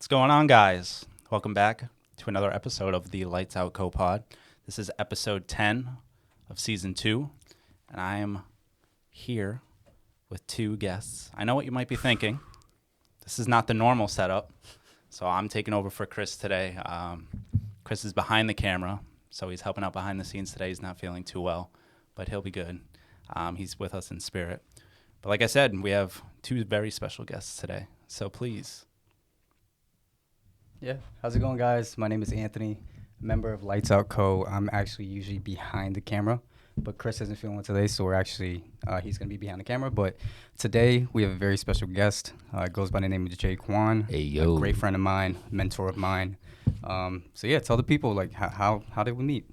What's going on, guys? Welcome back to another episode of the Lightsoutco pod. This is episode 10 of season 2, and I am here with two guests. I know what you might be thinking. This is not the normal setup, so I'm taking over for Chris today. Chris is behind the camera, so he's helping out behind the scenes today. He's not feeling too well, but he'll be good. He's with us in spirit. But like I said, we have two very special guests today, so please. Yeah, how's it going, guys? My name is Anthony, member of Lightsoutco. I'm actually usually behind the camera, but Chris isn't feeling well today, so he's going to be behind the camera. But today we have a very special guest. Goes by the name of Jaquan. Hey, yo. A great friend of mine, mentor of mine. So yeah, tell the people, like, how did we meet?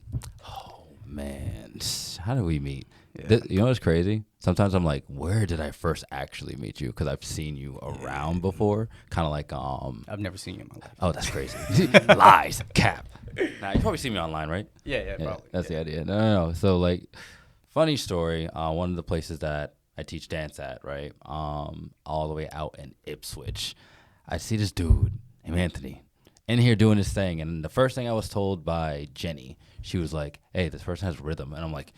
Oh, man. How did we meet? Yeah. You know what's crazy? Sometimes I'm like, where did I first actually meet you? Because I've seen you around before. Kind of like, I've never seen you in my life. Oh, that's crazy. Lies. Cap. Nah, you probably see me online, right? Yeah, probably. That's the idea. No. So, like, funny story. One of the places that I teach dance at, right? All the way out in Ipswich. I see this dude named Anthony in here doing this thing. And the first thing I was told by Jenny, she was like, hey, this person has rhythm. And I'm like,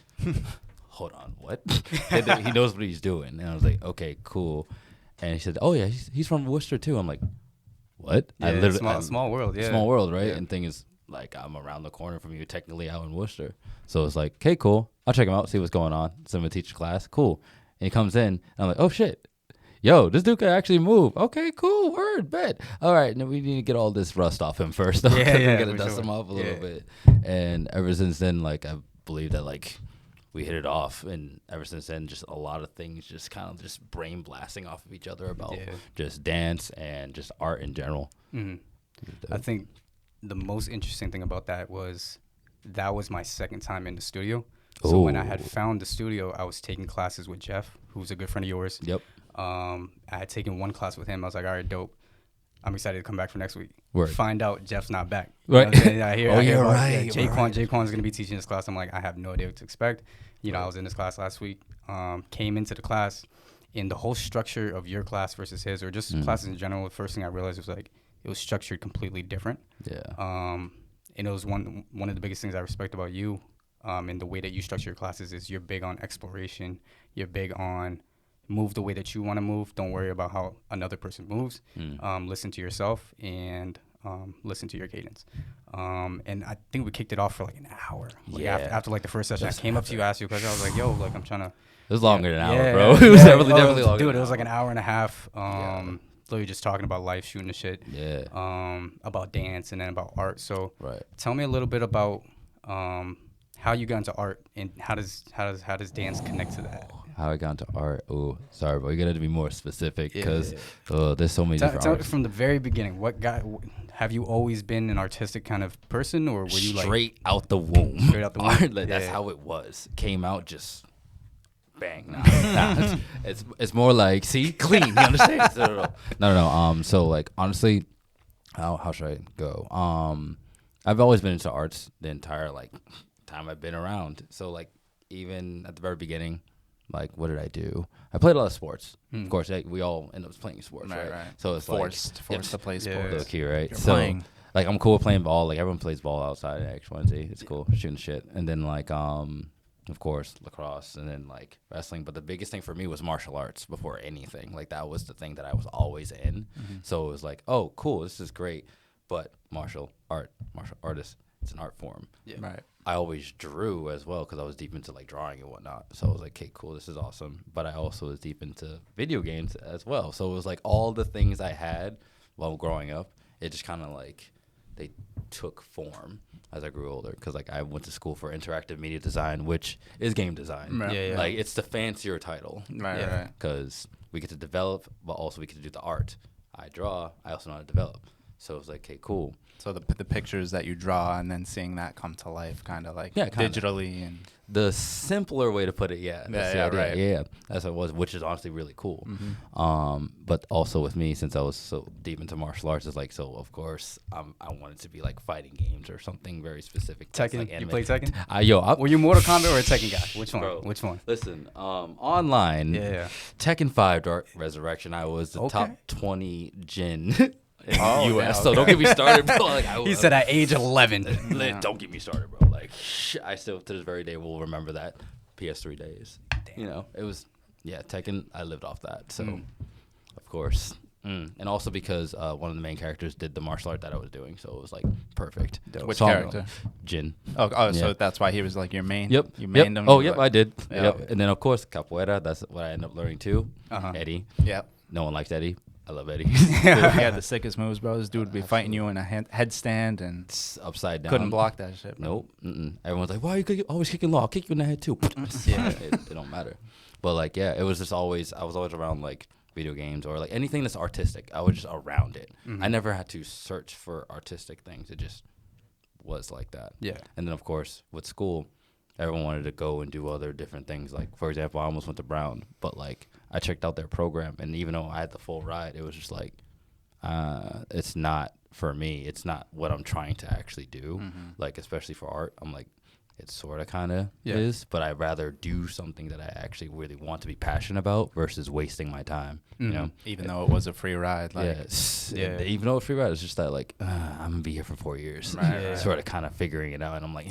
hold on, what? He knows what he's doing. And I was like, okay, cool. And he said, oh, yeah, he's from Worcester, too. I'm like, what? Yeah, small world, yeah. Small world, right? Yeah. And thing is, like, I'm around the corner from you, technically out in Worcester. So it's like, okay, cool. I'll check him out, see what's going on. So I'm going to teach a class. Cool. And he comes in, and I'm like, oh, shit. Yo, this dude can actually move. Okay, cool. Word, bet. All right, now we need to get all this rust off him first. Though, Yeah, we got to dust sure. him off a little Yeah. bit. And ever since then, like, I believe that, like, we hit it off, and ever since then, just a lot of things just kind of just brain blasting off of each other about just dance and just art in general. Mm-hmm. I think the most interesting thing about that was my second time in the studio. So when I had found the studio, I was taking classes with Jeff, who's a good friend of yours. Yep. I had taken one class with him. I was like, all right, dope. I'm excited to come back for next week. Word. Find out Jeff's not back. Right. I hear right. Jaquan's going to be teaching this class. I'm like, I have no idea what to expect. I was in this class last week, came into the class, and the whole structure of your class versus his, or just classes in general, the first thing I realized was, like, it was structured completely different. Yeah. And it was one of the biggest things I respect about you, and the way that you structure your classes is you're big on exploration. You're big on move the way that you want to move. Don't worry about how another person moves. Listen to yourself and listen to your cadence. And I think we kicked it off for like an hour. Like after like the first session, I came up to you, asked you a question. I was like, yo, like, I'm trying to. It was longer than an hour, bro. It was definitely longer. Dude, it was like an hour and a half. Literally just talking about life, shooting the shit. Yeah. About dance and then about art. So Right. tell me a little bit about how you got into art and how does dance connect to that? How I got into art. Oh, sorry, but you got to be more specific because there's so many different Tell artists. from the very beginning. Have you always been an artistic kind of person, or were you Straight out the womb? Straight out the womb? Art, like, that's how it was. Came out just bang. Nah. It's more like, see, clean. You understand? No. So, like, honestly, how should I go? I've always been into arts the entire, like, time I've been around. So, like, even at the very beginning, like, what did I do? I played a lot of sports. Of course, we all end up playing sports, right? So it's Forced to play sports. Look here, right? You're So, playing. like, I'm cool with playing ball. Like, everyone plays ball outside at X1Z. It's cool, shooting shit. And then, like, of course, lacrosse, and then, like, wrestling. But the biggest thing for me was martial arts before anything. Like, that was the thing that I was always in. So it was like, oh, cool, this is great. But martial artist, it's an art form. Yeah. Right. I always drew as well because I was deep into, like, drawing and whatnot. So I was like, okay, cool, this is awesome. But I also was deep into video games as well. So it was like all the things I had while growing up, it just kind of, like, they took form as I grew older. Because, like, I went to school for interactive media design, which is game design. Right. Yeah. Like, it's the fancier title. Right. Because we get to develop, but also we get to do the art. I draw, I also know how to develop. So it was like, okay, cool. So the pictures that you draw and then seeing that come to life, kind of like digitally and The simpler way to put it, yeah. That's the idea. right. Yeah, that's what it was, which is honestly really cool. But also with me, since I was so deep into martial arts, it's like, so of course, I wanted to be like fighting games or something very specific. Tekken? Like You play Tekken? Were you Mortal Kombat or a Tekken guy? Which one? Bro, Which one? Listen, online, Yeah. Tekken 5 Dark Resurrection, I was the top 20 Jin in Oh, the U.S. yeah, So don't okay. get me started, bro. Like He said at age 11. Don't get me started, bro. Like I still to this very day will remember that PS3 days. You know, it was Tekken. I lived off that, so of course. And also because one of the main characters did the martial art that I was doing, so it was like perfect. Which So, character? Jin. So Yeah. that's why he was like your main. Yep. You mained him. Oh, you yep, were I did. Yeah. Yep. And then of course capoeira. That's what I ended up learning too. Eddie. Yep. No one likes Eddie. I love Eddie. Dude, he had the sickest moves, bro. This dude would be fighting you in a headstand and It's upside down. couldn't block that shit. Bro. Nope. Everyone's like, why are you always kicking law? I'll kick you in the head too. Yeah, it don't matter. But like, yeah, it was just always, I was always around like video games or like anything that's artistic. I was just around it. I never had to search for artistic things. It just was like that. Yeah. And then of course with school, everyone wanted to go and do other different things. Like for example, I almost went to Brown, but like I checked out their program, and even though I had the full ride, it was just like, it's not for me. It's not what I'm trying to actually do. Like especially for art, I'm like, it sort of kind of is, but I'd rather do something that I actually really want to be passionate about versus wasting my time. You know, Even though it was a free ride. Like, even though it's free ride, it's just that like I'm gonna be here for 4 years. Right. Sort of kind of figuring it out, and I'm like,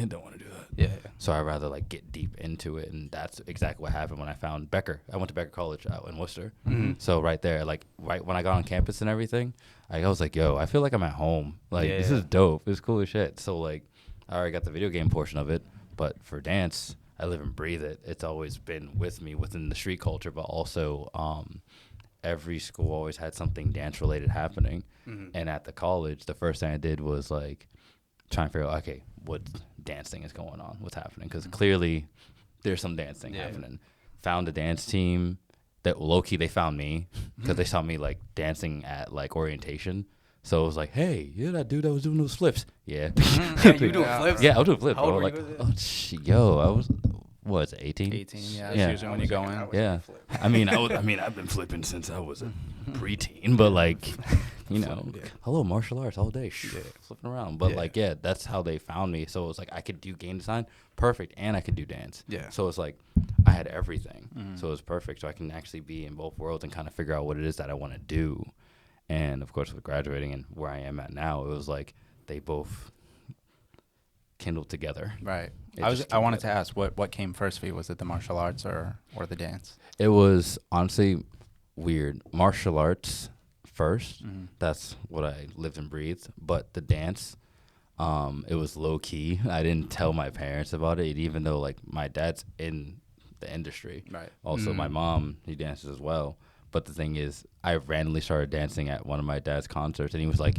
don't want to do that. Yeah. So I'd rather like get deep into it, and that's exactly what happened when I found Becker. I went to Becker College out in Worcester. So right there, like right when I got on campus and everything, I was like, yo, I feel like I'm at home. Like this is dope. It's cool as shit. So like, I already got the video game portion of it, but for dance, I live and breathe it. It's always been with me within the street culture, but also every school always had something dance related happening. And at the college, the first thing I did was like try and figure out, okay, what dance thing is going on, what's happening, because clearly there's some dance thing happening. Found a dance team that low-key they found me because they saw me like dancing at like orientation. So it was like, hey, you're that dude that was doing those flips. Yeah. You doing flips? Yeah, I was doing flips, How old bro. were Like, you? I was, what is it, 18? 18, yeah. Yeah. That's usually when you go in. Yeah. I mean, I've been flipping since I was a preteen, but like, you know, hello, martial arts all day, flipping around. But like, that's how they found me. So it was like, I could do game design, perfect, and I could do dance. Yeah. So it's like, I had everything. So it was perfect. So I can actually be in both worlds and kind of figure out what it is that I want to do. And of course, with graduating and where I am at now, it was like they both kindled together. Right. It I just wanted came to ask, what came first for you? Was it the martial arts or the dance? It was honestly weird. Martial arts first. That's what I lived and breathed. But the dance, it was low key. I didn't tell my parents about it, even though like my dad's in the industry. Right. Also, my mom, he dances as well. But the thing is, I randomly started dancing at one of my dad's concerts, and he was like,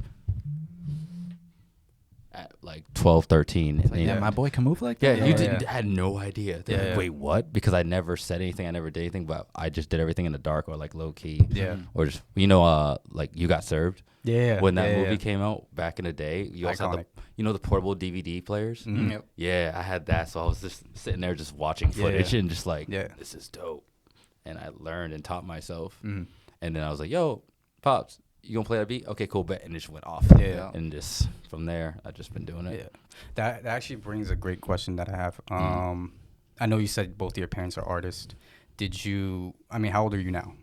at like 12, 13. And Yeah, my boy can move like yeah, that. you didn't had no idea. They're Yeah, like, yeah. wait, what? Because I never said anything. I never did anything, but I just did everything in the dark or like low key. Yeah. Or just, you know, like You Got Served. Yeah. When that yeah, movie yeah. came out back in the day, you also had Iconic. the portable DVD players. Yep. Yeah, I had that. So I was just sitting there just watching footage and just like, this is dope. And I learned and taught myself. And then I was like, yo, Pops, you gonna play that beat? Okay, cool, bet. And it just went off. Yeah. And just from there, I've just been doing it. Yeah. That actually brings a great question that I have. I know you said both of your parents are artists. How old are you now?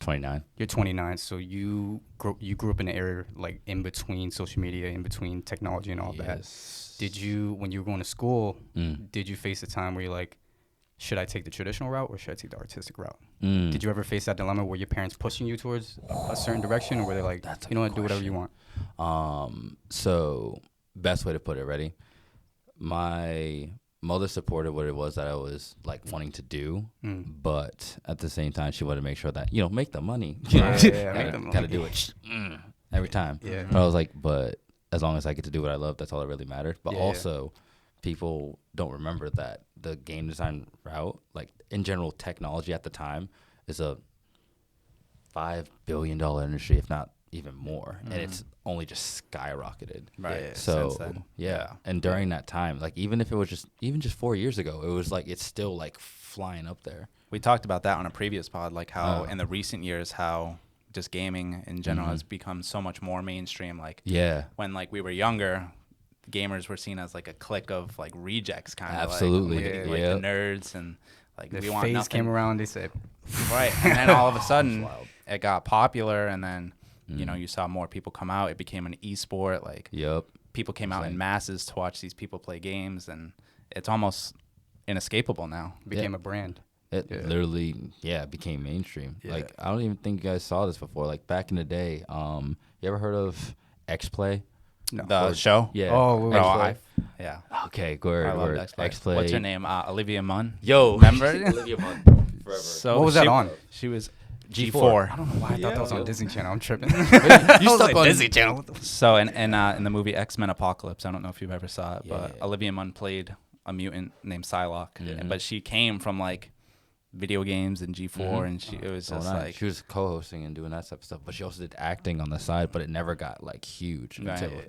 29. You're 29, so you grew up in an area like in between social media, in between technology and all that. Did you, when you were going to school, did you face a time where you're like, should I take the traditional route or should I take the artistic route? Did you ever face that dilemma where your parents pushing you towards a certain direction, or were they like, you know what, do whatever you want? So best way to put it, ready? My mother supported what it was that I was like wanting to do, but at the same time, she wanted to make sure that, make the money. Make the money. Gotta do it every time. Yeah. But I was like, but as long as I get to do what I love, that's all that really mattered. But also, people don't remember that the game design route, like in general, technology at the time is a $5 billion industry, if not even more, and it's only just skyrocketed. Right. Yeah. So Since then. yeah, and during that time, like even if it was just 4 years ago, it was like it's still like flying up there. We talked about that on a previous pod, like how in the recent years, how just gaming in general has become so much more mainstream. Like when like we were younger, gamers were seen as like a clique of like rejects, kind of Absolutely. like the nerds, and like The we want phase nothing. came around, they said, Right, and then all of a sudden it got popular, and then you know, you saw more people come out. It became an esport. Like, Yep. people came out in masses to watch these people play games, and it's almost inescapable now. Became a brand. It literally, became mainstream. Yeah. Like, I don't even think you guys saw this before. Like, back in the day, you ever heard of X-Play? No. The show? Yeah. Oh, No, yeah. Okay, I word, love word. X-Play. X-Play. What's her name? Olivia Munn. Yo. Remember? Olivia Munn. Forever. So What was that on? She was G4. G4. I don't know why I thought that was on Disney Channel. I'm tripping. You stuck on Disney Channel. What the So in the movie X-Men Apocalypse, I don't know if you've ever saw it, but Yeah. Olivia Munn played a mutant named Psylocke, Mhm. but she came from like video games and G4, and it was So just nice. like She was co-hosting and doing that type of stuff, but she also did acting on the side, but it never got like huge Right. until.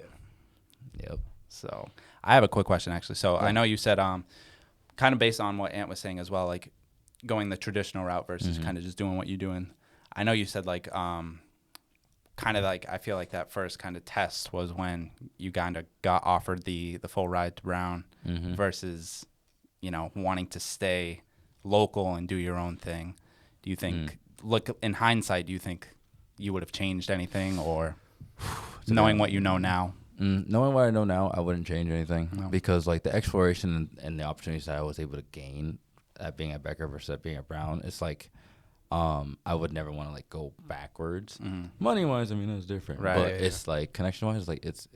Yep. So I have a quick question actually. So I know you said kind of based on what Ant was saying as well, like going the traditional route versus kind of just doing what you're doing. I know you said like kind of like I feel like that first kind of test was when you kind of got offered the full ride to Brown versus, you know, wanting to stay local and do your own thing. Do you think look in hindsight, do you think you would have changed anything, or knowing what you know now? Knowing what I know now, I wouldn't change anything No. because like the exploration and the opportunities that I was able to gain at being at Becker versus at being at Brown, it's like I would never want to like go backwards. Money wise, I mean that's different, Right. but Yeah, it's like connection wise, like it's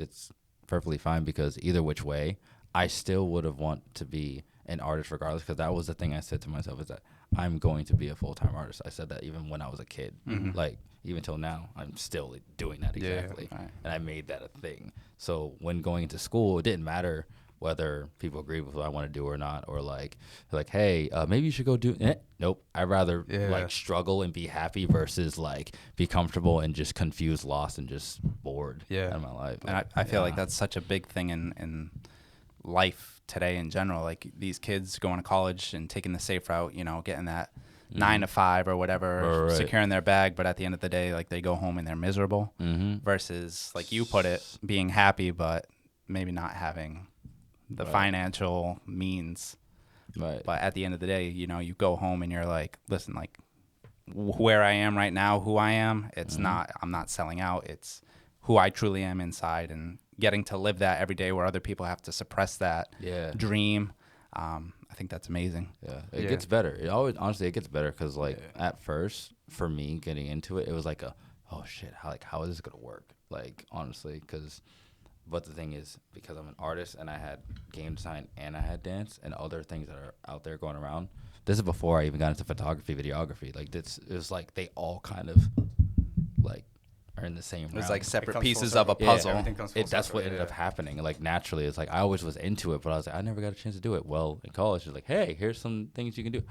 perfectly fine because either which way, I still would have want to be an artist regardless, because that was the thing I said to myself is that I'm going to be a full-time artist. I said that even when I was a kid, like even till now, I'm still like, doing that exactly, Right. and I made that a thing. So when going into school, it didn't matter whether people agree with what I want to do or not, or like, hey, maybe you should go do. Nope, I'd rather like struggle and be happy versus like be comfortable and just confused, lost, and just bored. In my life. And I feel like that's such a big thing in life today in general. Like these kids going to college and taking the safe route, you know, getting that 9 to 5 or whatever, Right. securing their bag, but at the end of the day, like they go home and they're miserable. Versus, like you put it, being happy, but maybe not having the financial means. Right. But at the end of the day, you know, you go home and you're like, listen, like where I am right now, who I am, it's not, I'm not selling out. It's who I truly am inside, and getting to live that every day where other people have to suppress that dream. I think that's amazing. It gets better. It always, honestly, it gets better because like at first for me getting into it, it was like oh shit, how is this gonna work? Like honestly, but the thing is, because I'm an artist and I had game design and I had dance and other things that are out there going around. This is before I even got into photography, videography. Like it was like they all kind of like are in the same realm. It was like separate comes pieces full of a circle. puzzle. Everything comes full That's circle, what ended up happening. Like naturally, it's like I always was into it, but I was like, I never got a chance to do it. Well, in college, it's like, hey, here's some things you can do.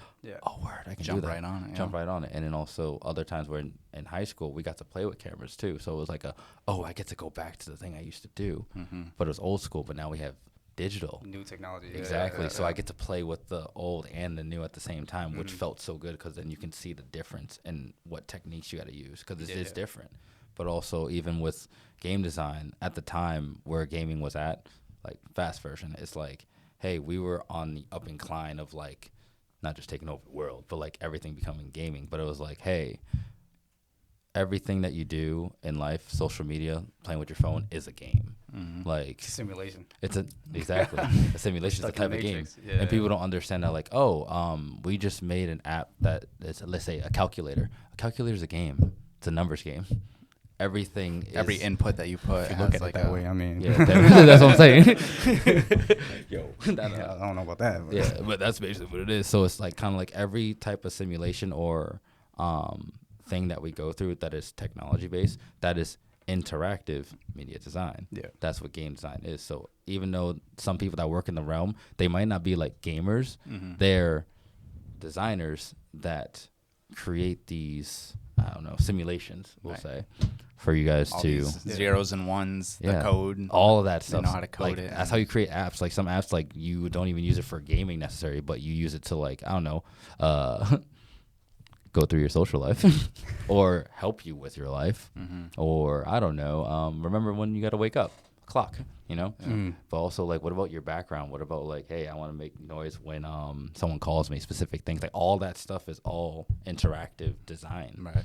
Oh, word, I can Jump do that. right on it. Jump right on it. And then also other times where in high school, we got to play with cameras too. So it was like I get to go back to the thing I used to do. But it was old school, but now we have digital. New technology. Exactly. So I get to play with the old and the new at the same time, which felt so good because then you can see the difference in what techniques you got to use because it is different. But also even with game design at the time where gaming was at, like fast version, it's like, hey, we were on the up incline of like not just taking over the world, but like everything becoming gaming. But it was like, hey, everything that you do in life, social media, playing with your phone is a game. Like simulation. It's exactly a simulation is a type of game, Yeah. and people don't understand that. Like, we just made an app that is, let's say, a calculator. A calculator is a game. It's a numbers game. Everything, Every input that you put, Look at like it that way. I mean, that's what I'm saying. Yo, I don't know about that. But but that's basically what it is. So it's like kind of like every type of simulation or thing that we go through that is technology based, that is interactive media design. That's what game design is. So even though some people that work in the realm, they might not be like gamers, they're designers that create these, I don't know, simulations, we'll say, for you guys all to these zeros and ones, the code, all of that stuff. know how to code like, it. That's how you create apps. Like some apps, like you don't even use it for gaming necessarily, but you use it to like, I don't know, go through your social life or help you with your life, or I don't know, remember when you got to wake up, clock, you know. But also like, what about your background? What about like, hey, I want to make noise when someone calls me, specific things. Like all that stuff is all interactive design, right?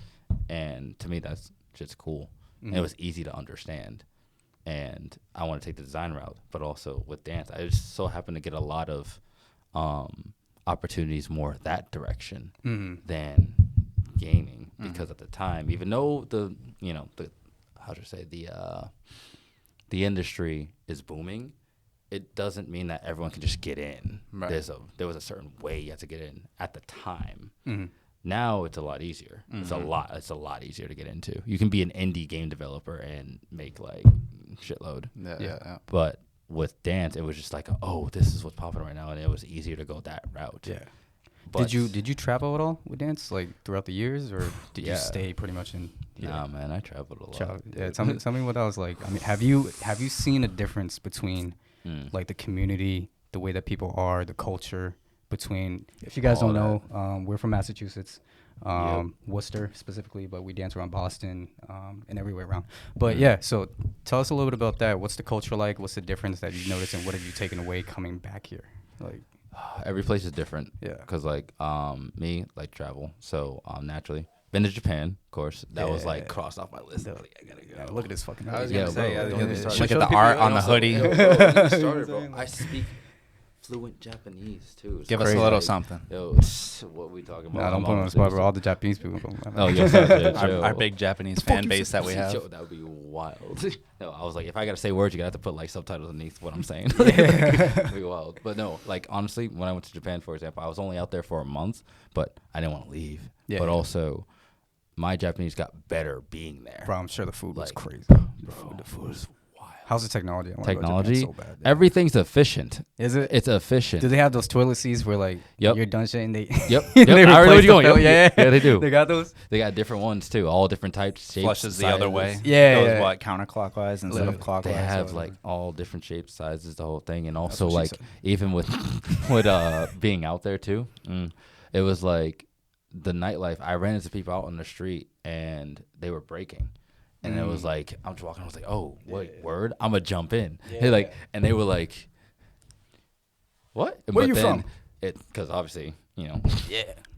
and to me that's just cool. and it was easy to understand. And I want to take the design route, but also with dance, I just so happen to get a lot of opportunities more that direction than gaming, because at the time, even though the how should I say, the industry is booming, it doesn't mean that everyone can just get in. Right. There was a certain way you had to get in at the time. Now it's a lot easier. It's a lot easier to get into. You can be an indie game developer and make like shitload. Yeah. But with dance, it was just like, oh, this is what's popping right now, and it was easier to go that route. Yeah. But Did you travel at all with dance, like throughout the years, or did you stay pretty much in? Nah, man, I traveled a lot. Yeah, tell me what that was like. I mean, have you seen a difference between like the community, the way that people are, the culture between? If you guys don't know, we're from Massachusetts, Worcester specifically, but we dance around Boston and everywhere around. But yeah, so tell us a little bit about that. What's the culture like? What's the difference that you noticed, and what have you taken away coming back here? Like, every place is different. Yeah. Because like me, like travel, so naturally been to Japan, of course. That was like crossed off my list. Like, I gotta go. Yeah, look at this fucking. I was hoodie. gonna say, bro, look at the art on the hoodie. Yo, bro, started, bro. I speak fluent Japanese too. It's Give us a crazy. little Like, something. Yo, what we talking about? Nah, don't I'm put on the almost spot, there. bro. All the Japanese people. Oh, yes, Our big Japanese fan base that we have. Yo, that would be wild. No, I was like, if I gotta say words, you gotta have to put like subtitles underneath what I'm saying. It'd be wild. But no, like honestly, when I went to Japan, for example, I was only out there for a month, but I didn't want to leave. Yeah, but yeah. also, my Japanese got better being there. Bro, I'm sure the food was Like, crazy. The food was wild. How's the technology? I wanna go to Technology, Japan so bad, yeah. everything's efficient. Is it? It's efficient. Do they have those toilet seats where like Yep. you're done shit and they Yep. they I already know where replace you're going. the Yep. yeah, Yeah, they do. They got those. They got different ones too, all different types, shapes, Flushes the other way. sizes. Yeah, Goes yeah. what, counterclockwise instead of clockwise. They have or- like all different shapes, sizes, the whole thing, and also what she like said. even with being out there too, it was like the nightlife. I ran into people out on the street and they were breaking, and it was like I'm just walking. I was like, oh, what word? I'm gonna jump in. They like, and they were like, what? Where you from? Because obviously,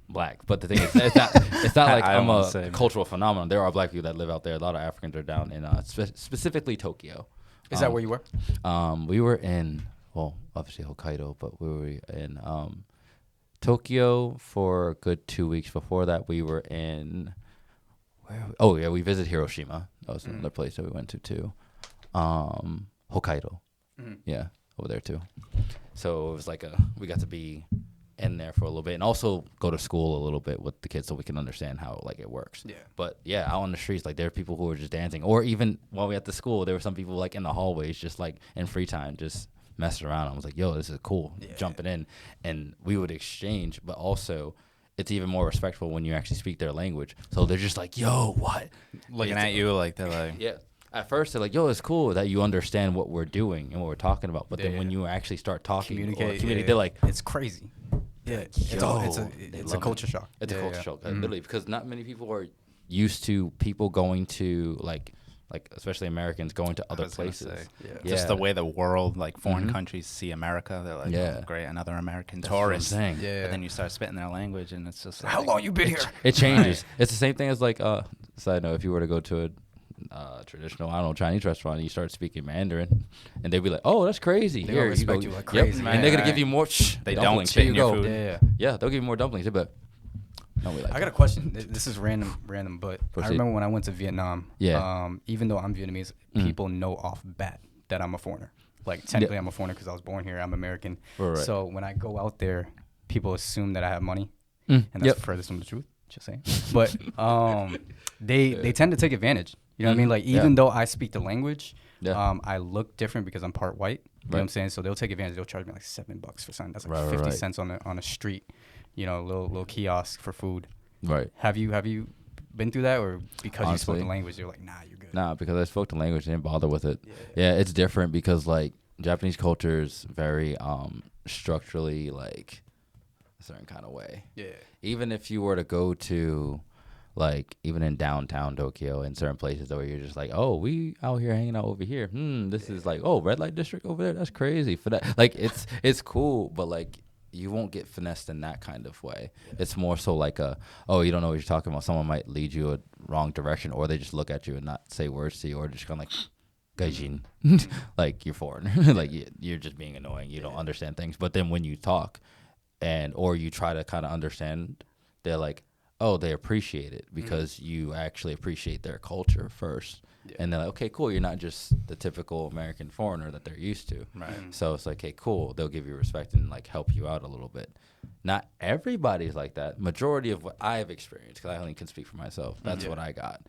black. But the thing is, it's not like I don't I'm wanna a say, man. cultural phenomenon. There are black people that live out there. A lot of Africans are down in specifically Tokyo. Is that where you were? We were in, well, obviously Hokkaido, but we were in Tokyo for a good 2 weeks. Before that, we were in, we visited Hiroshima. That was another place that we went to too. Hokkaido. Yeah, over there too. So it was like we got to be in there for a little bit and also go to school a little bit with the kids so we can understand how like it works. Yeah. But yeah, out on the streets, like there are people who are just dancing, or even while we at the school, there were some people like in the hallways, just like in free time, just messing around. I was like, yo, this is cool, jumping in, and we would exchange. But also, it's even more respectful when you actually speak their language. So they're just like, yo, what? looking at you like they're like, Yeah. At first, they're like, yo, it's cool that you understand what we're doing and what we're talking about. But then Yeah. when you actually start talking, Communicate. they're like, it's crazy. Yeah, it's a love culture it. shock. It's a culture shock, Mhm. literally, because not many people are used to people going to like especially Americans going to other was gonna places. say, Yeah. just the way the world, like foreign Mhm. countries see America, they're like, Yeah. oh, great, another American That's what I'm tourist. saying. Yeah. But then you start spitting their language, and it's just like, How long you been here? It changes. It's the same thing as like side note, if you were to go to a traditional, I don't know, Chinese restaurant and you start speaking Mandarin, and they'd be like, oh, that's crazy. They Here, gonna respect go. you like Yep. crazy. And they're gonna Right, give you more They don't dumplings. spit Here in you your go. food. Yeah, they'll give you more dumplings, but no, we like I got it. a question. This is random, but I Proceed. remember when I went to Vietnam. Yeah. Even though I'm Vietnamese, people know off bat that I'm a foreigner. Like technically, I'm a foreigner because I was born here. I'm American. Right. So when I go out there, people assume that I have money, Mm, and that's yep. furthest from the truth. Just saying. But they tend to take advantage. You know what I mean? Like even though I speak the language, Yeah. I look different because I'm part white. You know what I'm saying? So they'll take advantage. They'll charge me like $7 for something. That's like Right, 50 right. cents on a street, little kiosk for food. Right. Have you been through that, or because you spoke Honestly. the language, you're like, nah, you're good? Nah, because I spoke the language, I didn't bother with it. Yeah, it's different because like Japanese culture is very structurally like a certain kind of way. Yeah. Even if you were to go to like even in downtown Tokyo in certain places where you're just like, oh, we out here hanging out over here. This is like, oh, red light district over there. That's crazy for that. Like it's cool, but like you won't get finessed in that kind of way. It's more so like you don't know what you're talking about. Someone might lead you a wrong direction, or they just look at you and not say words to you, or just kind of like gaijin, like you're foreign, like you're just being annoying. You don't understand things. But then when you talk, or you try to kind of understand, they're like, oh, they appreciate it because you actually appreciate their culture first. Yeah. And they're like, okay, cool. You're not just the typical American foreigner that they're used to. Right. So it's like, okay, cool. They'll give you respect and like help you out a little bit. Not everybody's like that. Majority of what I've experienced, because I only can speak for myself. That's what I got.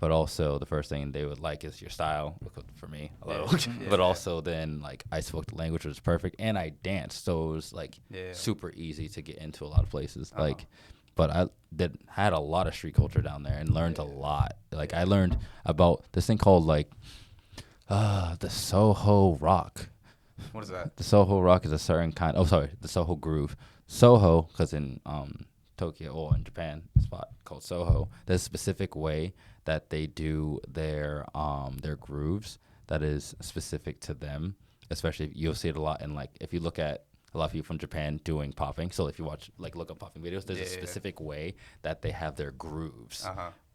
But also the first thing they would like is your style. For me, hello. But also then like I spoke the language, which was perfect, and I danced, so it was like super easy to get into a lot of places. Like. But I had a lot of street culture down there and learned a lot. Like I learned about this thing called like the Soho Rock. What is that? The Soho Rock is a certain kind. The Soho Groove. Soho, because in Tokyo or in Japan, a spot called Soho. There's a specific way that they do their grooves that is specific to them. Especially you'll see it a lot in like if you look at a lot of people from Japan doing popping. So if you watch, like, look up popping videos, there's a specific way that they have their grooves.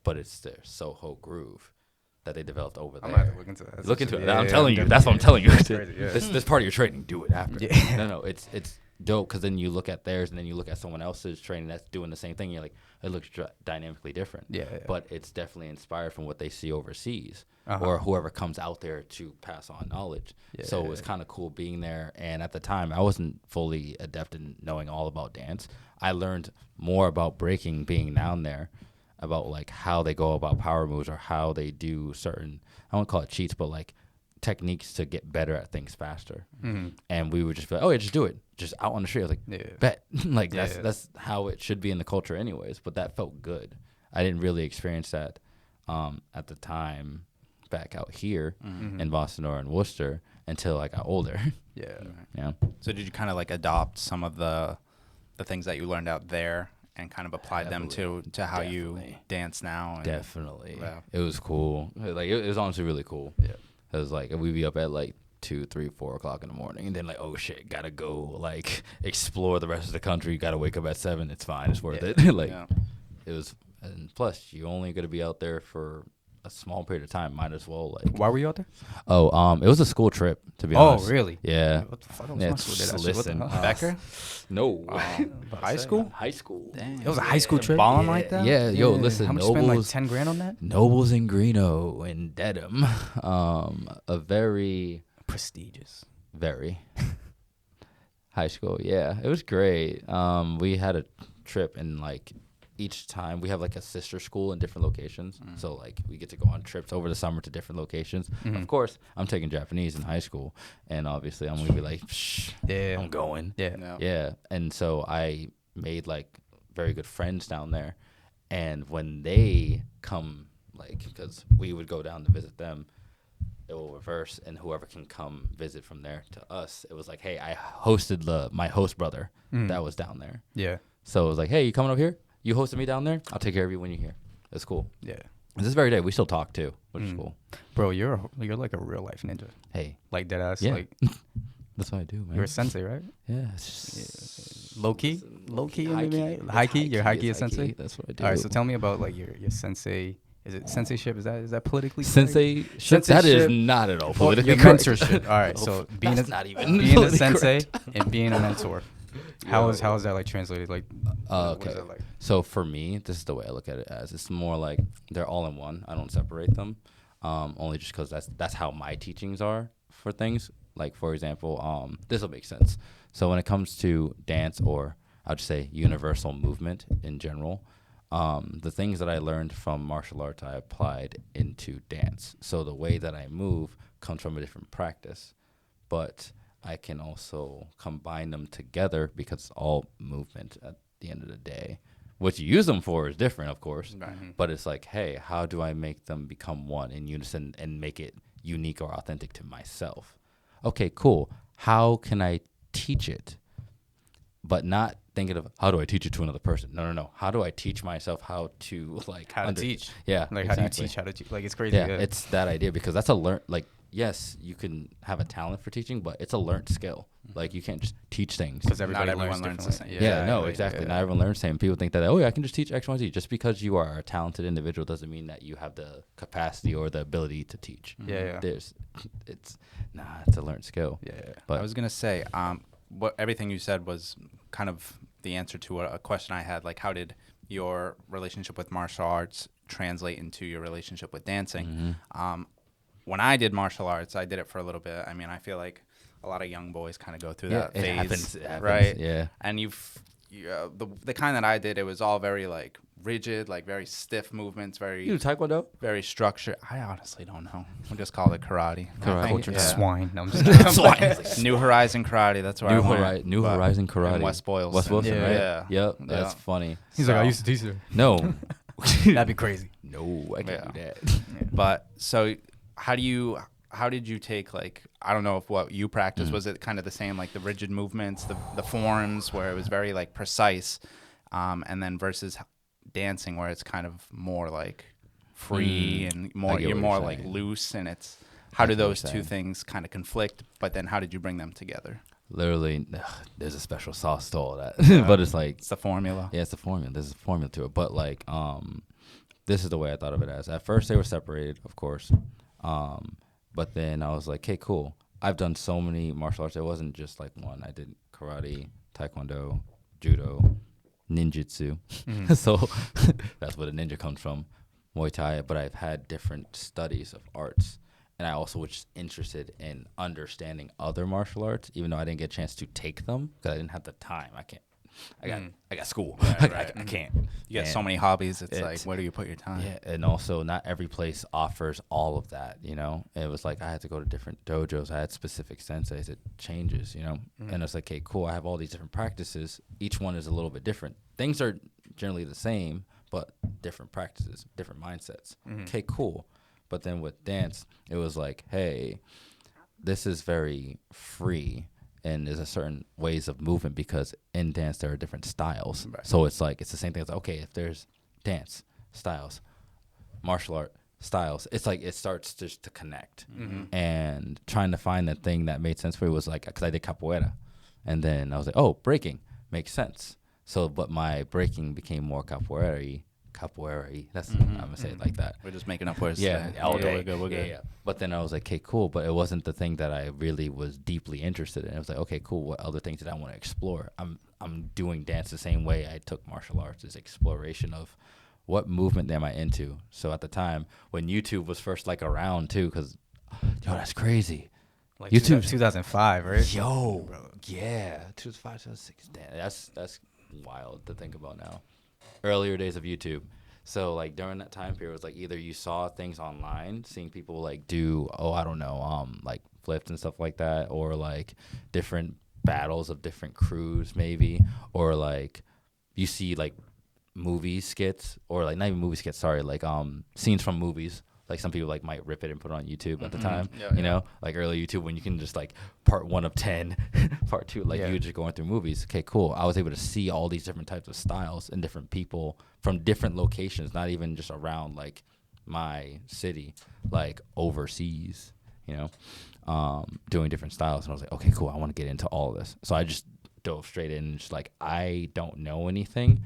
But it's their Soho groove that they developed over there. I'm going to have to look into that. Look into it. I'm telling you. That's what I'm telling you. Crazy, This part of your training, do it after. No, it's dope because then you look at theirs and then you look at someone else's training that's doing the same thing. And you're like, it looks dynamically different. But it's definitely inspired from what they see overseas. Or whoever comes out there to pass on knowledge. So it was kind of cool being there. And at the time, I wasn't fully adept in knowing all about dance. I learned more about breaking being down there, about like how they go about power moves or how they do certain, I won't call it cheats, but like techniques to get better at things faster. And we would just be like, oh, yeah, just do it. Just out on the street. I was like, bet. Like that's how it should be in the culture anyways. But that felt good. I didn't really experience that at the time back out here in Boston or in Worcester until I got older. Yeah. So did you kind of like adopt some of the things that you learned out there and kind of applied them to how you dance now? And Definitely. It was cool. Like it was honestly really cool. It was like we'd be up at like 2, 3, 4 o'clock in the morning, and then like, oh shit, gotta go like explore the rest of the country. Gotta wake up at 7. It's fine. It's worth it. Like it was, and plus you only gonna be out there for a small period of time. Might as well like. Why were you out there? It was a school trip to be honest. Oh really? Yeah. What the fuck? Listen, Becker? No. High school? High school. Dang. It was a high school trip. Balling like that? Yeah. Yo, listen. How much you spend, like 10 grand on that? Nobles in Greeno in Dedham. A very prestigious. Very high school. Yeah, it was great. We had a trip and like each time we have like a sister school in different locations. So like we get to go on trips over the summer to different locations. Of course, I'm taking Japanese in high school, and obviously I'm gonna be like, I'm going. Yeah. And so I made like very good friends down there, and when they come, like, because we would go down to visit them, it will reverse, and whoever can come visit from there to us. It was like, hey, I hosted my host brother that was down there. Yeah. So it was like, hey, you coming up here? You hosted me down there? I'll take care of you when you're here. It's cool. Yeah. And this very day, we still talk too, which is cool. Bro, you're like a real life ninja. Hey. Like dead ass. Yeah. Like That's what I do, man. you're a sensei, right? Yeah. It's just Low key? Low key? High key. High key? You're high key a It's high sensei? key. That's what I do. All right, so tell me about like your sensei. Is it censorship? Is that politically correct? Sensei? That is not at all politically Your correct. mentorship. All right, so being not even being a politically sensei correct. and being a mentor. How is that like translated? Like, what Okay. is that like? So for me, this is the way I look at it as. It's more like they're all in one. I don't separate them, only just because that's how my teachings are for things. Like, for example, this will make sense. So when it comes to dance, or I'll just say universal movement in general, the things that I learned from martial arts, I applied into dance. So the way that I move comes from a different practice, but I can also combine them together because it's all movement at the end of the day. What you use them for is different, of course, but it's like, hey, how do I make them become one in unison and make it unique or authentic to myself? Okay, cool. How can I teach it, but not thinking of how do I teach it to another person? No. How do I teach myself how to like How to teach? Yeah, Like, exactly. how do you teach how to teach? Like, it's crazy. Yeah, it's that idea, because that's a learn. Like, yes, you can have a talent for teaching, but it's a learned skill. Like you can't just teach things. Because everybody Not everyone learns learns the differently. same. Yeah, no, exactly. Not everyone learns the same. People think that, oh, yeah, I can just teach X, Y, Z. Just because you are a talented individual doesn't mean that you have the capacity or the ability to teach. Yeah. It's a learned skill. Yeah. But I was gonna say, what everything you said was kind of the answer to a question I had. Like, how did your relationship with martial arts translate into your relationship with dancing? When I did martial arts, I did it for a little bit. I mean, I feel like a lot of young boys kind of go through that it phase, happens, right? Yeah. And the kind that I did, it was all very like rigid, like very stiff movements, You do Taekwondo? very structured. I honestly don't know. We'll just call it karate. Karate. Cultured Yeah. swine. No, I'm just kidding. New Horizon Karate. That's where I went. New But Horizon Karate. in West Boylston. West Boylston, Yeah. right? Yeah. Yep. That's funny. He's like, I used to teach her. No. That'd be crazy. No, I can't Yeah. do that. But so, how did you take, like, I don't know if what you practiced was it kind of the same, like the rigid movements, the forms where it was very like precise, and then versus dancing where it's kind of more like free and I more get you're what more you're like saying. loose, and it's how do get what those you're two saying. things kind of conflict? But then how did you bring them together? Literally, there's a special sauce to all that. But it's like, It's the formula. yeah, it's the formula. There's a formula to it. But like, this is the way I thought of it as. At first, they were separated, of course. But then I was like, okay, cool. I've done so many martial arts. It wasn't just like one. I did karate, taekwondo, judo, ninjutsu. So that's where the ninja comes from, Muay Thai. But I've had different studies of arts. And I also was interested in understanding other martial arts, even though I didn't get a chance to take them because I didn't have the time. I got school. Right. I can't. You got so And many hobbies. It's like, it's- where do you put your time? yeah, and also not every place offers all of that, you know? It was like I had to go to different dojos. I had specific senseis. It changes, you know? And it's like, okay, cool. I have all these different practices. Each one is a little bit different. Things are generally the same, but different practices, different mindsets. Okay, cool. But then with dance, it was like, hey, this is very free. And there's a certain ways of movement because in dance there are different styles. Right. So it's like it's the same thing. It's like, okay, if there's dance styles, martial art styles, it's like it starts just to connect. And trying to find the thing that made sense for me was like, because I did capoeira, and then I was like, oh, breaking makes sense. So, but my breaking became more capoeira. That's I'm gonna say it like that. We're just making up words. Yeah, today. all We're day. good. We're good. Yeah. But then I was like, okay, cool. But it wasn't the thing that I really was deeply interested in. It was like, okay, cool. What other things did I want to explore? I'm doing dance the same way I took martial arts, is exploration of what movement am I into. So at the time when YouTube was first like around too, because yo, that's crazy. Like YouTube 2005, right? Yo, yeah, 2005, 2006. Damn, that's wild to think about now. Earlier days of YouTube. So like during that time period, it was like either you saw things online, seeing people like do, like flips and stuff like that, or like different battles of different crews maybe, or like you see like movie skits, or like not even movie skits, sorry, like scenes from movies. Like some people like might rip it and put it on YouTube at the time, you know, like early YouTube when you can just like part 1 of 10, part 2, like you just going through movies. Okay, cool. I was able to see all these different types of styles and different people from different locations, not even just around like my city, like overseas, you know, doing different styles. And I was like, okay, cool. I want to get into all of this. So I just dove straight in and just like, I don't know anything.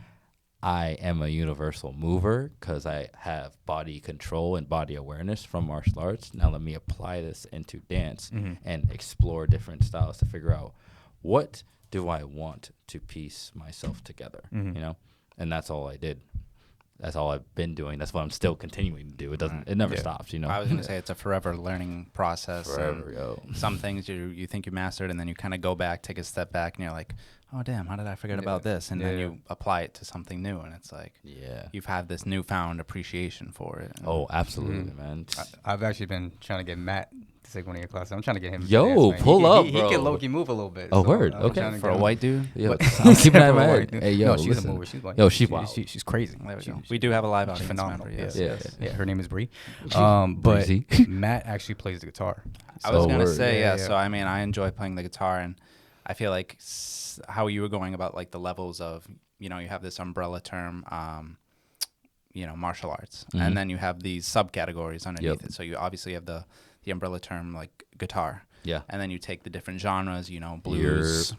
I am a universal mover because I have body control and body awareness from martial arts. Now let me apply this into dance and explore different styles to figure out what do I want to piece myself together, you know? And that's all I did. That's all I've been doing. That's what I'm still continuing to do. It never stops, you know? I was going to say it's a forever learning process. Forever, and yo. Some things you think you mastered, and then you kind of go back, take a step back, and you're like, oh, damn, how did I forget about this? And then you apply it to something new, and it's like you've had this newfound appreciation for it. Oh, absolutely, man. I've actually been trying to get Matt to take one of your classes. I'm trying to get him. to Yo, dance, man. pull up, He bro. can low-key move a little bit. Oh, so word. I'm Okay. trying to For get a him. white dude? Yo, But- I'm keeping that in For a my white head. dude. Hey, yo, no, she's listen. a mover. She's like, Yo, she's wild. she's crazy. There we go. She's We do have a live audience phenomenal. member. Yes, Yeah, yes. yeah. Her name is Bree. But Breezy. Matt actually plays the guitar. I was Oh, going to word. say, Yeah, yeah. yeah. So, I mean, I enjoy playing the guitar, and I feel like how you were going about, like, the levels of, you know, you have this umbrella term, you know, martial arts. And then you have these subcategories underneath Yep. it. So you obviously have the the umbrella term like guitar. Yeah. And then you take the different genres, you know, blues,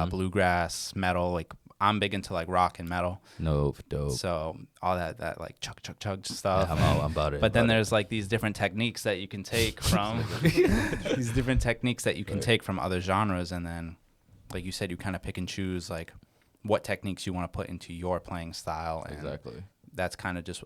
bluegrass, metal. Like I'm big into like rock and metal. Dope. So all that like chug stuff. Yeah, I'm all about it. But then there's like these different techniques that you can take from these different techniques that you can take from other genres, and then like you said, you kind of pick and choose like what techniques you want to put into your playing style. And exactly. that's kind of just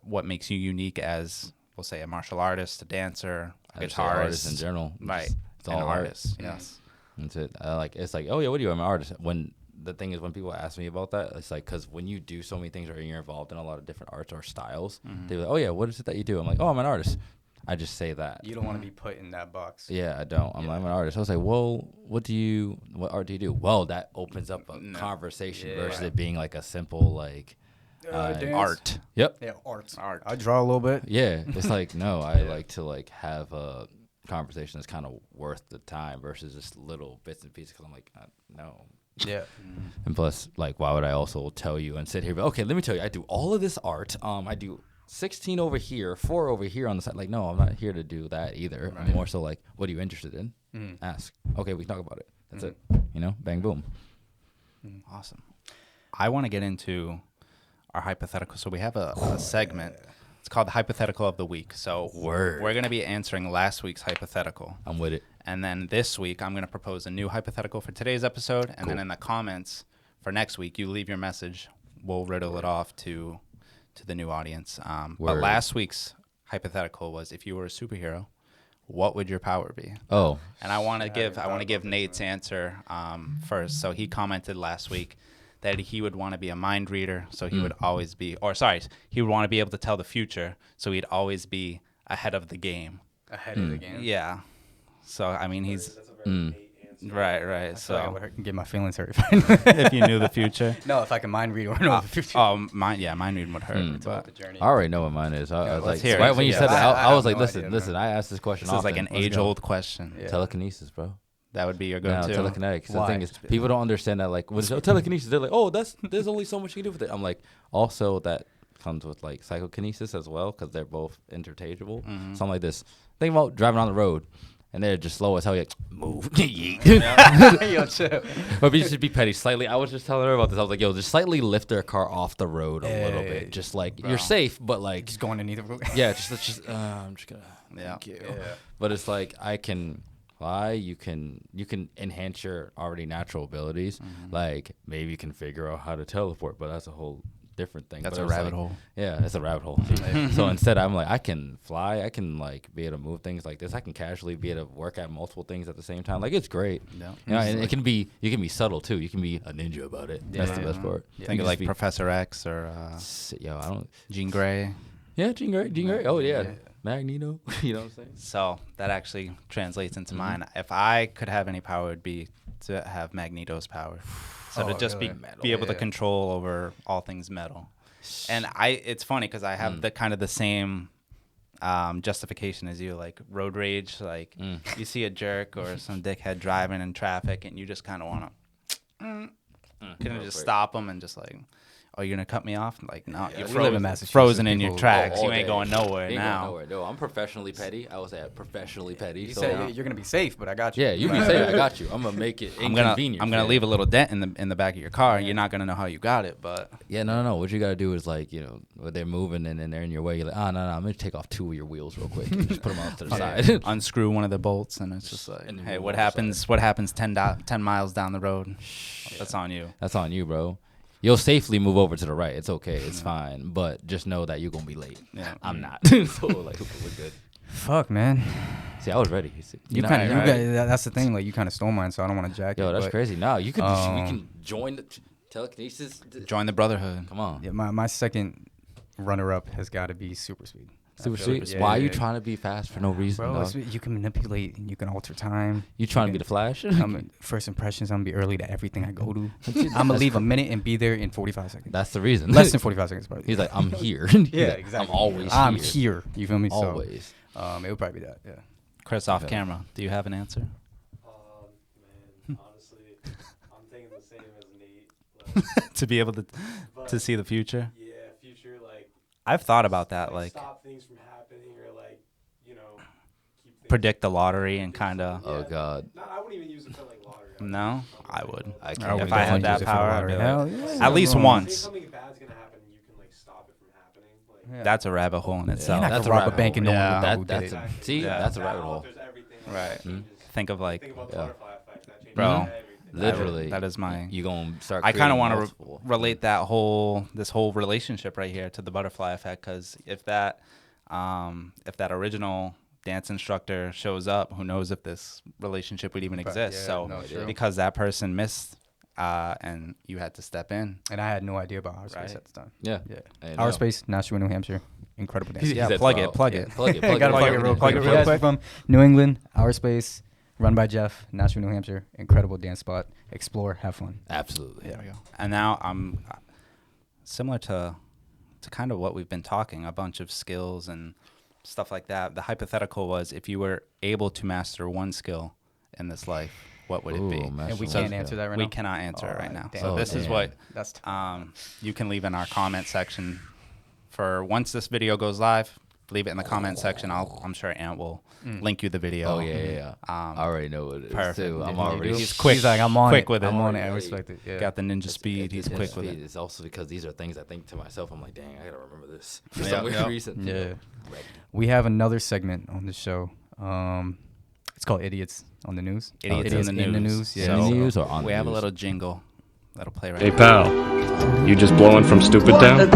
what makes you unique as, we'll say, a martial artist, a dancer, a guitarist, artist in general. right? It's all an art. artist. Yes. That's it. It's like, oh yeah, what do you? I'm an artist. When the thing is, when people ask me about that, it's like, because when you do so many things or you're involved in a lot of different arts or styles, they're like, oh yeah, what is it that you do? I'm like, oh, I'm an artist. I just say that. You don't want to be put in that box. Yeah, I don't. I'm an artist. I was like, well, what art do you do? Well, that opens up a conversation versus it being like a simple like Art. Yep. Yeah, art. I draw a little bit. Yeah, it's like, no, I like to like have a conversation that's kind of worth the time versus just little bits and pieces. Because I'm like, no. Yeah. And plus, like, why would I also tell you and sit here? But okay, let me tell you, I do all of this art. I do 16 over here, 4 over here on the side. Like, no, I'm not here to do that either. Right. I'm more so like, what are you interested in? Ask. Okay, we can talk about it. That's it. You know, bang, boom. Awesome. I want to get into our hypothetical. So we have a segment. It's called the Hypothetical of the Week. So we're going to be answering last week's hypothetical. I'm with it. And then this week, I'm going to propose a new hypothetical for today's episode. And then in the comments for next week, you leave your message. We'll riddle it off to the new audience. But last week's hypothetical was, if you were a superhero, what would your power be? Oh. And I want to give Nate's answer first. So he commented last week that he would want to be a mind reader, so he would always be, he would want to be able to tell the future, so he'd always be ahead of the game. Ahead of the game. Yeah. So I mean, he's That's a very Nate answer. right. I So feel like I would get my feelings hurt. if you knew the future, No, if I can mind read or know the future. mind reading would hurt. It's about But the journey. I already know what mine is. I was let's like, hear it. right when you Yeah. said that, I I was have like, no listen, idea, I asked this question this is like an often. age-old question. Yeah. Telekinesis, bro. That would be your No, go-to. telekinetic. The Why? thing is, people don't understand that. Like, with telekinesis, they're like, oh, there's only so much you can do with it. I'm like, also that comes with like psychokinesis as well, because they're both interchangeable. Something like this. Think about driving on the road, and they're just slow as hell. You're like, move. Yo, chill. But you should be petty slightly. I was just telling her about this. I was like, yo, just slightly lift their car off the road a little bit. Just like, you're safe, but like, Just going underneath the road. yeah, I'm just gonna. Yeah. Thank you. Yeah. But it's like, I can fly. You can enhance your already natural abilities. Like, maybe you can figure out how to teleport, but that's a whole different thing. That's But a it's rabbit like, hole. Yeah, it's a rabbit hole. So instead, I'm like, I can fly. I can like be able to move things like this. I can casually be able to work at multiple things at the same time. Like, it's great. Yeah. You know, and you can be subtle too. You can be a ninja about it. That's the best part. Think You of just like be- Professor X or Yo, I don't. Jean Grey. Yeah, Jean Grey. Oh yeah, Magneto. You know what I'm saying? So that actually translates into mine. If I could have any power, it would be to have Magneto's power. So to just really? be able to Yeah. control over all things metal. And it's funny because I have the kind of the same justification as you, like road rage. Like you see a jerk or some dickhead driving in traffic, and you just kind of want to just stop them and just like, oh, you're gonna cut me off? Like, no, you're we live in frozen, Massachusetts. frozen in your People- tracks. all You ain't day. going nowhere Ain't now. going nowhere. No, I'm professionally petty. I was at professionally petty. You so said you're gonna be safe, but I got you. yeah, you be safe. I got you. I'm gonna make it I'm inconvenient. gonna for leave you. a little dent in the back of your car. You're not gonna know how you got it, but Yeah, no. What you gotta do is like, you know, when they're moving and then they're in your way, you're like, no, I'm gonna take off 2 of your wheels real quick. And just put them off to the side. unscrew one of the bolts, and it's just like, And then hey, move what on the happens? What happens 10 miles down the road? That's on you. That's on you, bro. You'll safely move over to the right. It's okay. It's fine. But just know that you're gonna be late. Yeah. I'm not. So like, we're good. Fuck, man. See, I was ready. You know, kind of. I- That's the thing. Like, you kind of stole mine, so I don't want to jack it. Yo, that's but, crazy. No, you could. We can join the telekinesis. Join the brotherhood. Come on. Yeah, my second runner-up has got to be super speed. Super feel sweet. like- Why are yeah, you yeah. trying to be fast for no reason? Bro, dog? you can manipulate and you can alter time. You trying to can- be the Flash? First impressions, I'm gonna be early to everything I go to. I'm gonna leave a minute and be there in 45 seconds. That's the reason. Less than 45 seconds, probably. He's like, I'm here. Yeah, Like, exactly. I'm always I'm here. here. You feel me? Always. So, it would probably be that. Yeah. Chris, off Okay. camera. Do you have an answer? Man, honestly, I'm thinking the same as Nate. Like, To be able to but see the future. yeah, future, like, I've thought about that. Like, stop things from happening or like, you know, keep predict the lottery and kind of. Oh God. No, I wouldn't even use it for like lottery. No, I would. I I can't. would If I had definitely that use it for the power, I'd lottery. be Hell like, yeah. at least Say once. something bad's gonna happen, you can like stop it from happening. Like, Yeah. That's a rabbit hole in You're itself. not That's gonna a rob a rabbit bank and no hole. one Yeah. would know who That- did that's it. a- see, Yeah. that's a now, rabbit if hole. there's everything, like, Right. that changes- Think of like, Think about the Yeah. butterfly effect. That changes Bro. everything. Literally. that is my. You gonna start. I kind of want to to relate this whole relationship right here to the butterfly effect, because if that original dance instructor shows up, who knows if this relationship would even But, exist? yeah, So no, true. because that person missed, and you had to step in. And I had no idea about our Right. space at the time. Yeah. Yeah. I know. Our space, Nashua, New Hampshire. Incredible dance. He Yeah, said plug so. it, plug Yeah, it. plug it. I gotta plug it real quick. Plug it You real guys are from New England, our space, run by Jeff, Nashua, New Hampshire. Incredible dance spot. Explore, have fun. Absolutely. There we go. And now I'm similar to kind of what we've been talking, a bunch of skills and stuff like that. The hypothetical was, if you were able to master one skill in this life, what would it be? And we So can't answer that right We now. cannot answer it right Alright, now. damn. So Oh, this is damn. what That's you can leave in our comment section. For once this video goes live, leave it in the comment section. I'm sure Ant will link you the video. Oh yeah. I already know what it is Perfect. too. I'm Yeah, already. he's quick. He's like, I'm on quick it. with it. I'm on it. I Already. respect it. Yeah. Got the ninja speed. He's quick with it. It's also because these are things I think to myself. I'm like, dang, I gotta remember this. For Yeah, some weird yeah. reason. Yeah. We have another segment on the show. It's called Idiots on the News. Idiots in the news. Yeah. In the So news or on we the have a news? little jingle that'll play right Hey now. pal, you just blowing from stupid town?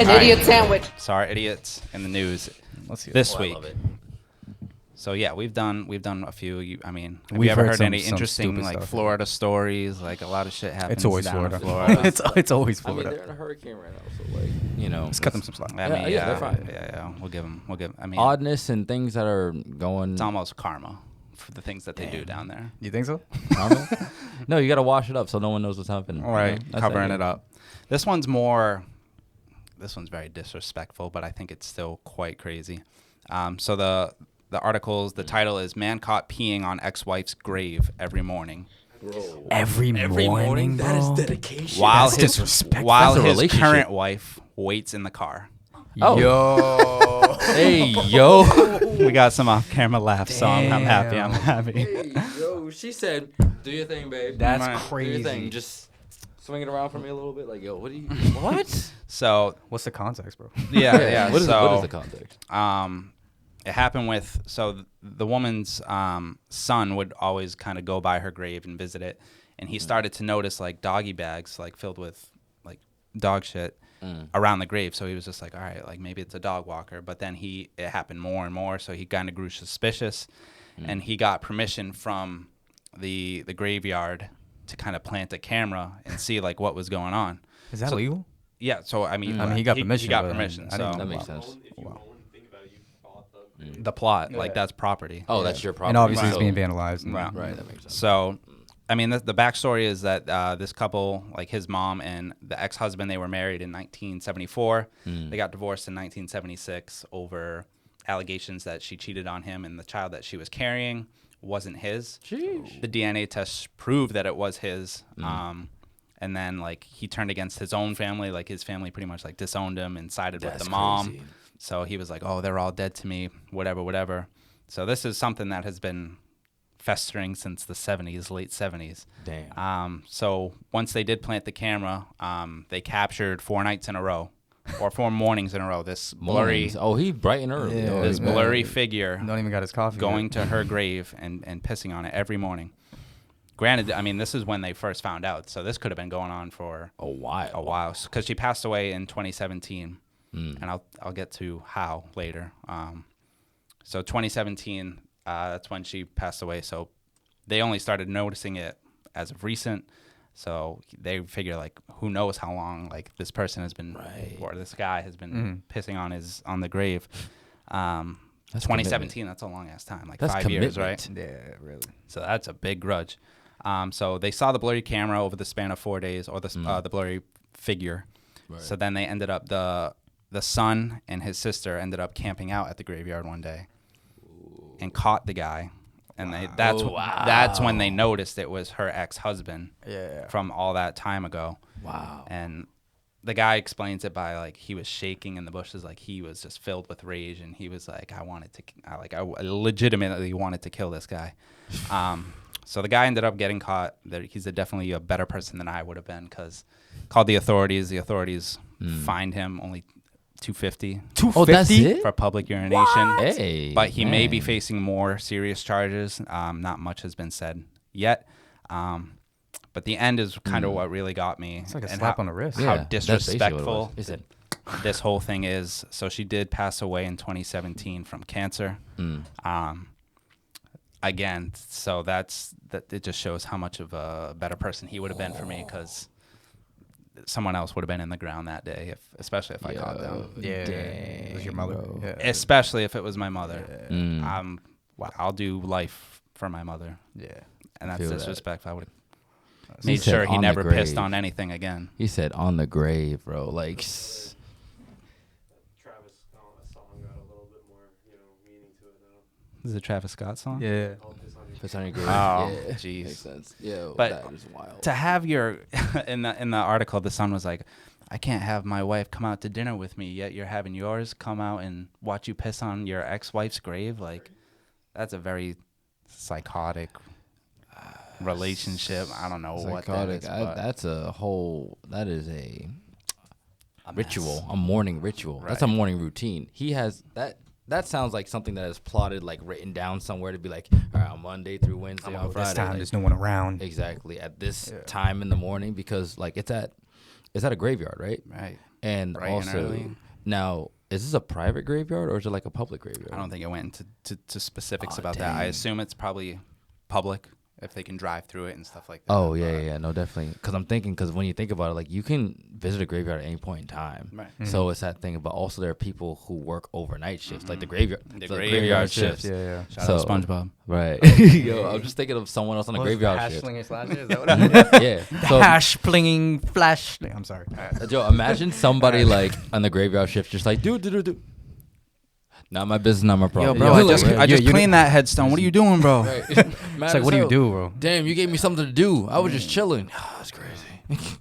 An idiot sandwich. So our idiots in the news Let's see. this Oh, I week. love it. So yeah, we've done a few. Have We've you ever heard heard some- any some interesting stupid like stuff. Florida stories? Like a lot of shit happens. It's always down in Florida. it's always I mean, Florida. they're in a hurricane right now, so like, you know, Let's cut them some slack. I mean, Yeah, they're fine. yeah. We'll give them. I mean, oddness and things that are going. it's almost karma for the things that they do down there. You think so? No, you gotta wash it up so no one knows what's happening. All right, That's covering it. it up. This one's very disrespectful, but I think it's still quite crazy. So the articles, the title is "Man Caught Peeing on Ex-Wife's Grave Every Morning," Every morning. That is bro? dedication. while That's his disrespectful. while That's a his relationship. current wife waits in the car. Oh. Yo. Hey yo. We got some off-camera laughs, so I'm happy. I'm Damn. happy. Hey yo. She said, "Do your thing, babe. That's Right. Do your thing. crazy. Just swing it around for me a little bit. Like, yo, what do you? What? So What's the context, bro? yeah. What is so the context? it happened with the woman's son would always kind of go by her grave and visit it, and he started to notice like doggy bags like filled with like dog shit around the grave. So he was just like, all right, like maybe it's a dog walker. But then it happened more and more, so he kind of grew suspicious, and he got permission from the graveyard to kind of plant a camera and see like what was going on. Is that So- legal? Yeah, so I mean, he got permission. He got but permission. I didn't So know That makes about sense. If you Wow. own, think about it, you bought the the plot, like that's property. Oh, that's your problem. And obviously Right. it's being vandalized. And, Right. Right, that makes sense. So, I mean, the backstory is that this couple, like his mom and the ex-husband, they were married in 1974. They got divorced in 1976 over allegations that she cheated on him, and the child that she was carrying wasn't his. Sheesh. The DNA test proved that it was his. And then, like, he turned against his own family. Like, his family pretty much, like, disowned him and sided with That's the mom. crazy. So he was like, oh, they're all dead to me, whatever. So this is something that has been festering since the 70s, late 70s. Damn. So once they did plant the camera, they captured 4 nights in a row, or 4 mornings in a row, this blurry, Mornings. Oh, he bright and early. Yeah. Oh, this man. blurry figure Don't even got his coffee. going yet. to her grave and pissing on it every morning. Granted, I mean, this is when they first found out, so this could have been going on for A while. a while, because she passed away in 2017, and I'll get to how later. So 2017, that's when she passed away. So they only started noticing it as of recent. So they figure like, who knows how long like this person has been, or this guy has been pissing on the grave. That's 2017, that's a long ass time, like That's 5 years, right? commitment. Yeah, really. So that's a big grudge. So they saw the blurry camera over the span of 4 days, or the blurry figure. Right. So then they ended up the son and his sister ended up camping out at the graveyard one day and caught the guy, and that's when they noticed it was her ex-husband Yeah. from all that time ago. Wow. And the guy explains it by like he was shaking in the bushes, like he was just filled with rage, and he was like, I legitimately wanted to kill this guy. So the guy ended up getting caught. He's definitely a better person than I would have been, because called the authorities. The authorities fined him only $250. Oh, that's it? For public urination. Hey, But he may be man. facing more serious charges. Not much has been said yet. But the end is kind of what really got me. It's like a and slap on the wrist. How Yeah, that's basically what it disrespectful was. He said, this whole thing is. So she did pass away in 2017 from cancer. Again, so that it just shows how much of a better person he would have been for me, because someone else would have been in the ground that day, especially if I caught them. Yeah. Dang, It was your mother. bro. Yeah. Especially if it was my mother. Wow. I'll do life for my mother. Yeah. And that's Feel that. disrespectful. I would have He made said sure he on the never pissed grave. on anything again. He said on the grave, bro. Like, Travis song got a little bit more, meaning to it now. This is a Travis Scott song? Yeah. Called Piss on Your piss on your grave. Oh, Yeah. jeez. Makes sense. Yo, But that is wild. To have your in the article, the son was like, I can't have my wife come out to dinner with me, yet you're having yours come out and watch you piss on your ex-wife's grave. Like, that's a very psychotic relationship. I don't know what that is. But That's a whole. That is a ritual, mess. a morning ritual. That's a Right. morning routine. He has that. That sounds like something that is plotted, like written down somewhere to be like, all right, on Monday through Wednesday, on Friday. This time like, there's no one around. exactly at this time in the morning, because like it's at a graveyard, right? Right. And Bright and also early. now, is this a private graveyard or is it like a public graveyard? I don't think it went into to specifics Aw, about that. I dang. assume it's probably public, if they can drive through it and stuff like that. Oh yeah, but- yeah, no, definitely. Because I'm thinking, because when you think about it, like you can visit a graveyard at any point in time. Right. So it's that thing. But also there are people who work overnight shifts, like the graveyard, The so graveyard shifts. Yeah. Shout out So- SpongeBob. Right. Yo, I'm just thinking of someone else on a graveyard shift. Is that what I mean? Yeah. So, Hash plinging flash. I'm sorry. Joe, imagine somebody like on the graveyard shift, just like do. Not my business, not my problem. Yo, bro, Yo, I just, like, I just you- cleaned that headstone. What are you doing, bro? right. It's like, what do you do, bro? Damn, you gave me something to do. I was just chilling. That's crazy.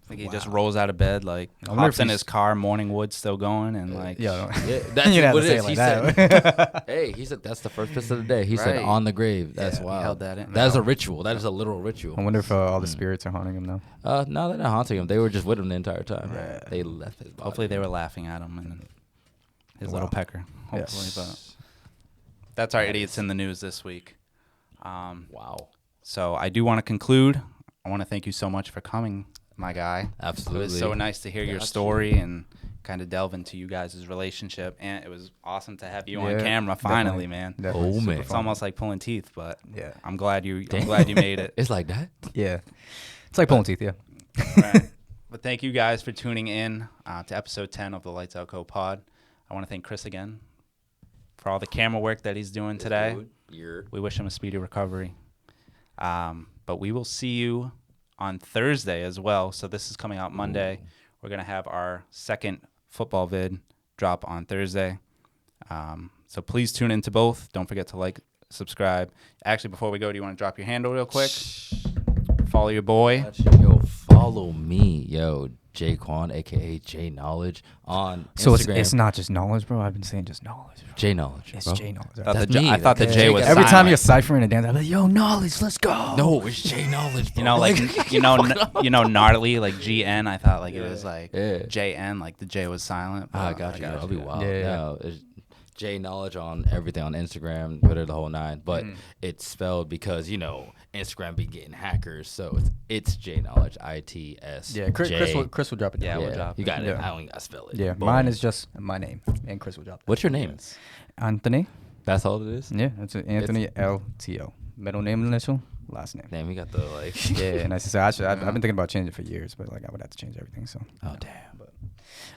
Like he just rolls out of bed, like I wonder hops if in he's- his car, morning wood still going, and like Yeah. Yeah, that's You didn't have what to it say is. it He like said, that. hey, he said that's the first piss of the day. He said Right. on the grave. That's Yeah, he wild. held that in. That is a ritual. That is a literal ritual. I wonder if all the spirits are haunting him now. No, they're not haunting him. They were just with him the entire time. Yeah. They left his body. hopefully they were laughing at him and his little pecker. Hopefully, but that's our idiots in the news this week. Wow. So I do want to conclude. I want to thank you so much for coming, my guy. Absolutely. It was so nice to hear your Gotcha. story and kind of delve into you guys' relationship, and it was awesome to have you on Yeah, camera finally, man. Definitely Oh, super man. It's fun. almost like pulling teeth, but Yeah. I'm glad you Damn. made it. It's like that. Yeah. It's like pulling teeth, yeah. Right. But thank you guys for tuning in to episode 10 of the Lightsoutco pod. I want to thank Chris again for all the camera work that he's doing today. We wish him a speedy recovery. But we will see you on Thursday as well. So this is coming out Monday. We're going to have our second football vid drop on Thursday. So please tune into both. Don't forget to like, subscribe. Actually, before we go, do you want to drop your handle real quick? Follow your boy. Yo, follow me, yo, Jaquan, aka J Knowledge, on So Instagram. it's not just knowledge, bro. I've been saying just knowledge. Bro. J Knowledge. It's bro. J knowledge. I thought That's the J- me. I thought the That's J J was guy. Every time silent. you're ciphering and dance, I'm like, yo, knowledge, let's go. No, it's J Knowledge. Bro. You know, like gnarly, like GN. I thought like it was like Yeah. JN, like the J was silent. I but got you. I'll be wild. Yeah, yeah. No, it's J Knowledge on everything on Instagram, Twitter, the whole nine. But it's spelled because Instagram be getting hackers, so it's J Knowledge, ITS. Yeah, Chris will drop it down. Yeah, we'll drop You it. got it. Yeah. I don't even gotta spell it. Yeah, Boom. mine is just my name, and Chris will drop it. What's your name? Anthony. That's all it is. Yeah, it's Anthony LTO. Middle name, initial, last name. Damn, you got the like. Yeah, and I said I've been thinking about changing it for years, but like I would have to change everything. So. Oh damn.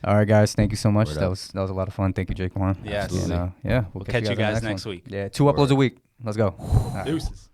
All right, guys. Thank you so much. Word that up. was a lot of fun. Thank you, Jake Juan. Yes. And, yeah, We'll catch you on the guys one. next week. Yeah, 2 uploads a week. Let's go. All right. Deuces.